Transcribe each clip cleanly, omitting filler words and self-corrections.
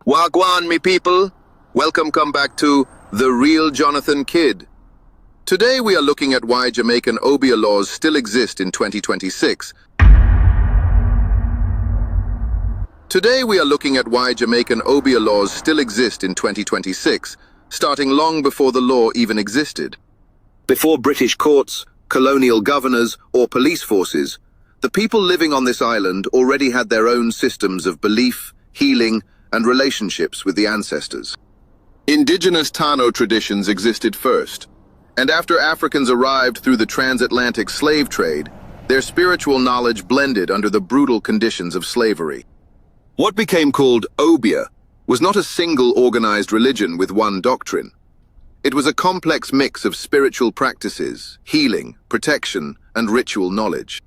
Wagwan, me people. Come back to The Real Jonathan Kidd. Today we are looking at why Jamaican Obeah laws still exist in 2026. Today we are looking at why Jamaican Obeah laws still exist in 2026, starting long before the law even existed. Before British courts, colonial governors, or police forces, the people living on this island already had their own systems of belief, healing, and relationships with the ancestors. Indigenous Tano traditions existed first, and after Africans arrived through the transatlantic slave trade, their spiritual knowledge blended under the brutal conditions of slavery. What became called Obeah was not a single organized religion with one doctrine. It was a complex mix of spiritual practices, healing, protection, and ritual knowledge.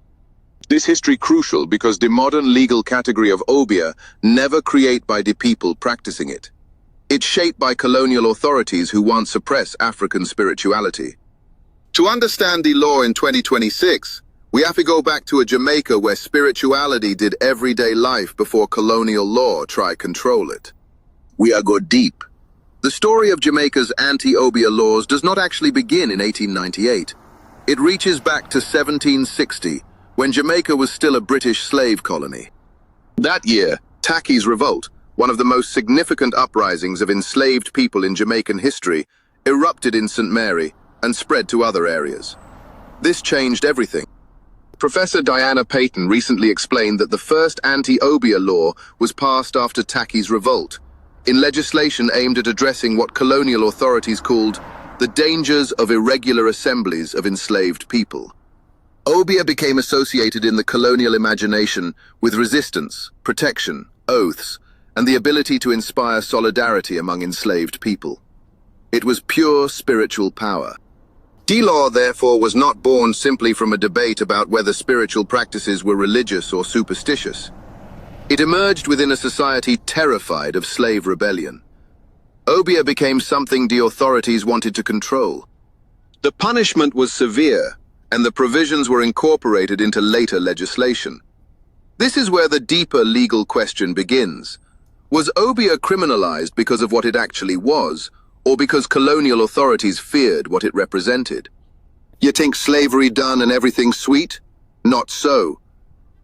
This history crucial because the modern legal category of Obeah never created by the people practicing it. It's shaped by colonial authorities who want to suppress African spirituality. To understand the law in 2026, we have to go back to a Jamaica where spirituality did everyday life before colonial law tried control it. We are go deep. The story of Jamaica's anti-Obeah laws does not actually begin in 1898. It reaches back to 1760, when Jamaica was still a British slave colony. That year, Tacky's Revolt, one of the most significant uprisings of enslaved people in Jamaican history, erupted in St. Mary and spread to other areas. This changed everything. Professor Diana Payton recently explained that the first anti-Obeah law was passed after Tacky's Revolt, in legislation aimed at addressing what colonial authorities called the dangers of irregular assemblies of enslaved people. Obeah became associated in the colonial imagination with resistance, protection, oaths, and the ability to inspire solidarity among enslaved people. It was pure spiritual power. The law, therefore, was not born simply from a debate about whether spiritual practices were religious or superstitious. It emerged within a society terrified of slave rebellion. Obeah became something the authorities wanted to control. The punishment was severe, and the provisions were incorporated into later legislation. This is where the deeper legal question begins. Was Obeah criminalized because of what it actually was, or because colonial authorities feared what it represented? You think slavery done and everything sweet? Not so.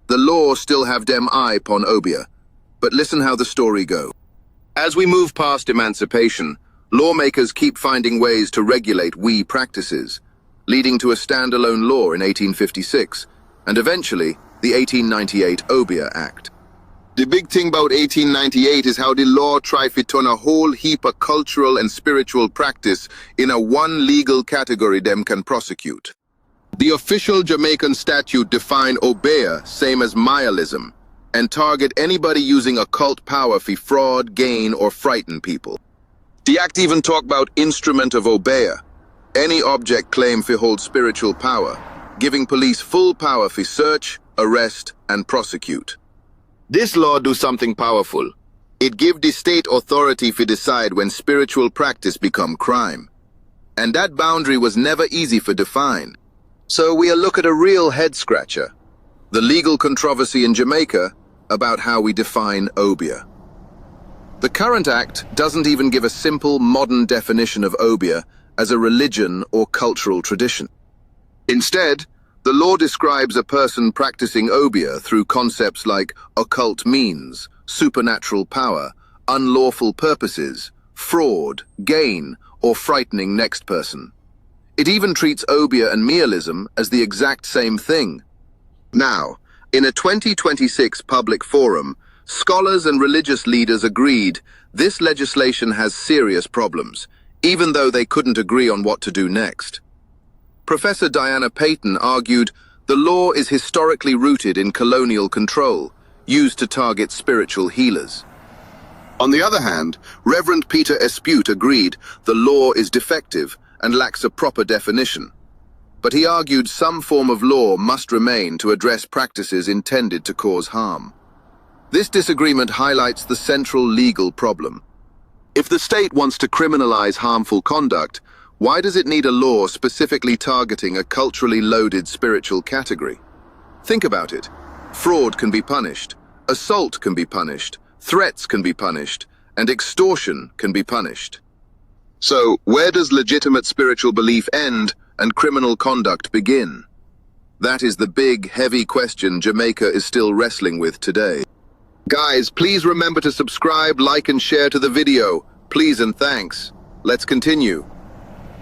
The law still have them eye upon Obeah, but listen how the story go. As we move past emancipation, lawmakers keep finding ways to regulate practices, leading to a standalone law in 1856, and eventually the 1898 Obeah Act. The big thing about 1898 is how the law tried to turn a whole heap of cultural and spiritual practice in a one legal category them can prosecute. The official Jamaican statute defined Obeah same as nihilism, and target anybody using occult power for fraud, gain, or frighten people. The act even talk about instrument of Obeah, any object claimed to hold spiritual power, giving police full power to search, arrest, and prosecute. This law do something powerful. It give the state authority to decide when spiritual practice become crime. And that boundary was never easy to define. So we'll look at a real head-scratcher, the legal controversy in Jamaica about how we define Obeah. The current act doesn't even give a simple modern definition of Obeah as a religion or cultural tradition. Instead, the law describes a person practicing Obeah through concepts like occult means, supernatural power, unlawful purposes, fraud, gain, or frightening next person. It even treats Obeah and nihilism as the exact same thing. Now, in a 2026 public forum, scholars and religious leaders agreed this legislation has serious problems, even though they couldn't agree on what to do next. Professor Diana Payton argued the law is historically rooted in colonial control, used to target spiritual healers. On the other hand, Reverend Peter Espute agreed the law is defective and lacks a proper definition. But he argued some form of law must remain to address practices intended to cause harm. This disagreement highlights the central legal problem. If the state wants to criminalize harmful conduct, why does it need a law specifically targeting a culturally loaded spiritual category? Think about it. Fraud can be punished, assault can be punished, threats can be punished, and extortion can be punished. So, where does legitimate spiritual belief end and criminal conduct begin? That is the big, heavy question Jamaica is still wrestling with today. Guys, please remember to subscribe, like, and share to the video. Please and thanks. Let's continue.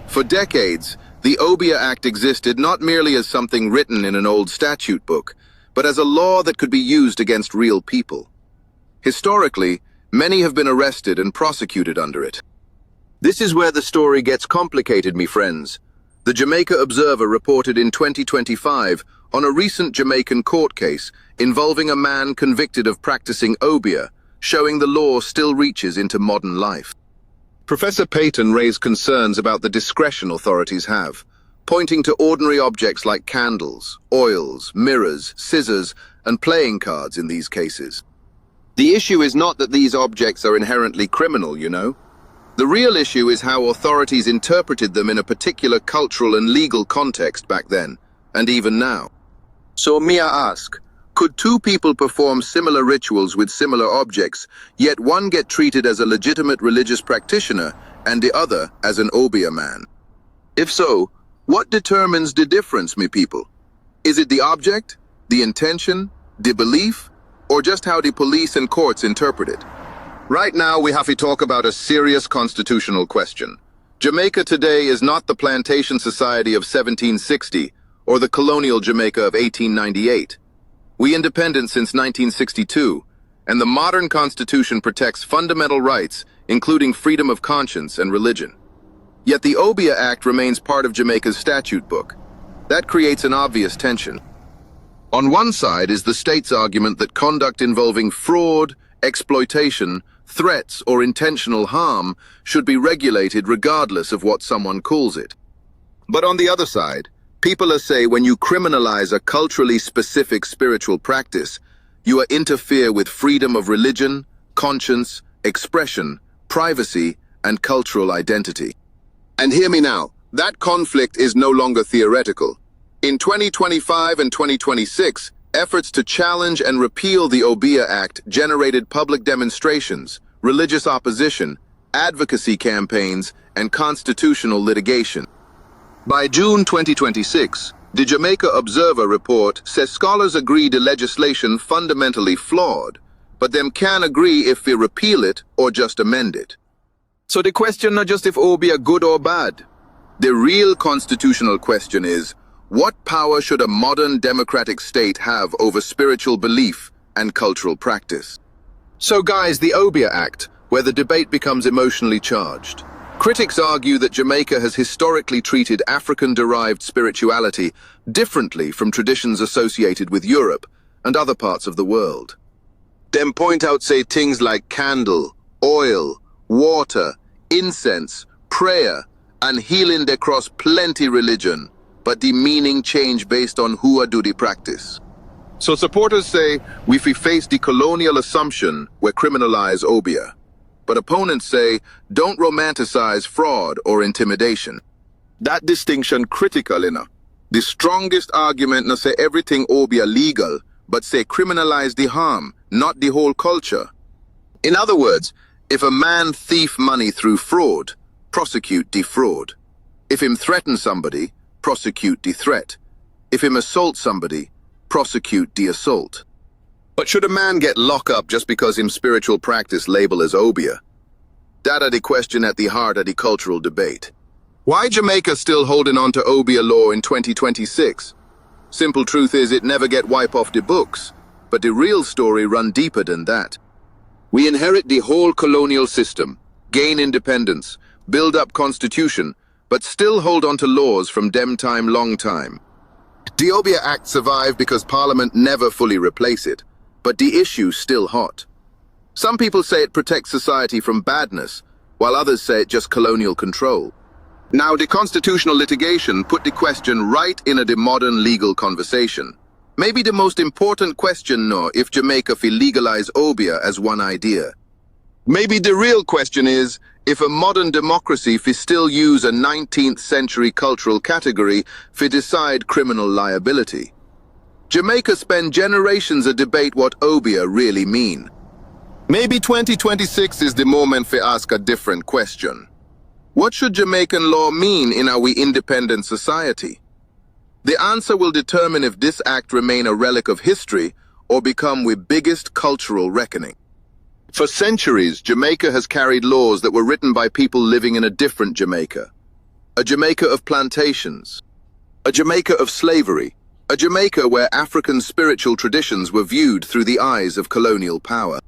For decades, the Obeah Act existed not merely as something written in an old statute book, but as a law that could be used against real people. Historically, many have been arrested and prosecuted under it. This is where the story gets complicated, me friends. The Jamaica Observer reported in 2025 on a recent Jamaican court case involving a man convicted of practicing Obeah, showing the law still reaches into modern life. Professor Payton raised concerns about the discretion authorities have, pointing to ordinary objects like candles, oils, mirrors, scissors, and playing cards in these cases. The issue is not that these objects are inherently criminal, you know. The real issue is how authorities interpreted them in a particular cultural and legal context back then, and even now. So Mia ask, could two people perform similar rituals with similar objects, yet one get treated as a legitimate religious practitioner and the other as an Obeah man? If so, what determines the difference, me people? Is it the object, the intention, the belief, or just how the police and courts interpret it? Right now, we have to talk about a serious constitutional question. Jamaica today is not the plantation society of 1760 or the colonial Jamaica of 1898. We independent since 1962, and the modern constitution protects fundamental rights, including freedom of conscience and religion. Yet the Obeah Act remains part of Jamaica's statute book. That creates an obvious tension. On one side is the state's argument that conduct involving fraud, exploitation, threats, or intentional harm should be regulated regardless of what someone calls it. But on the other side, people say when you criminalize a culturally specific spiritual practice, you interfere with freedom of religion, conscience, expression, privacy, and cultural identity. And hear me now, that conflict is no longer theoretical. In 2025 and 2026, efforts to challenge and repeal the Obeah Act generated public demonstrations, religious opposition, advocacy campaigns, and constitutional litigation. By June 2026, the Jamaica Observer report says scholars agree the legislation fundamentally flawed, but them can agree if we repeal it or just amend it. So the question not just if Obeah good or bad. The real constitutional question is, what power should a modern democratic state have over spiritual belief and cultural practice? So guys, the Obeah Act, where the debate becomes emotionally charged. Critics argue that Jamaica has historically treated African-derived spirituality differently from traditions associated with Europe and other parts of the world. Them point out, say, things like candle, oil, water, incense, prayer, and healing they cross plenty religion, but the meaning change based on who do the practice. So supporters say we face the colonial assumption we criminalize Obeah. But opponents say don't romanticize fraud or intimidation. That distinction critical enough. The strongest argument not say everything Obeah legal, but say criminalize the harm, not the whole culture. In other words, if a man thief money through fraud, prosecute the fraud. If him threaten somebody, prosecute the threat. If him assault somebody, prosecute the assault. But should a man get locked up just because him spiritual practice label as Obeah? That are the question at the heart of the cultural debate. Why Jamaica still holding on to Obeah law in 2026? Simple truth is it never get wiped off the books, but the real story run deeper than that. We inherit the whole colonial system, gain independence, build up constitution, but still hold on to laws from dem time long time. The Obeah Act survived because Parliament never fully replaced it, but the issue's still hot. Some people say it protects society from badness, while others say it just colonial control. Now, the constitutional litigation put the question right in the modern legal conversation. Maybe the most important question now if Jamaica will legalize Obeah as one idea. Maybe the real question is, if a modern democracy will still use a 19th century cultural category to decide criminal liability. Jamaica spent generations to debate what Obeah really mean. Maybe 2026 is the moment for ask a different question. What should Jamaican law mean in our independent society? The answer will determine if this act remain a relic of history or become our biggest cultural reckoning. For centuries, Jamaica has carried laws that were written by people living in a different Jamaica. A Jamaica of plantations, a Jamaica of slavery, a Jamaica where African spiritual traditions were viewed through the eyes of colonial power.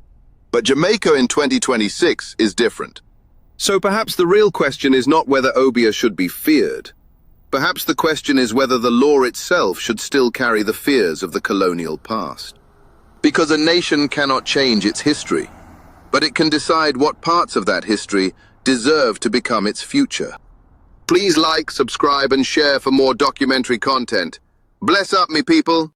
But Jamaica in 2026 is different. So perhaps the real question is not whether Obeah should be feared. Perhaps the question is whether the law itself should still carry the fears of the colonial past. Because a nation cannot change its history, but it can decide what parts of that history deserve to become its future. Please like, subscribe, and share for more documentary content. Bless up, me people.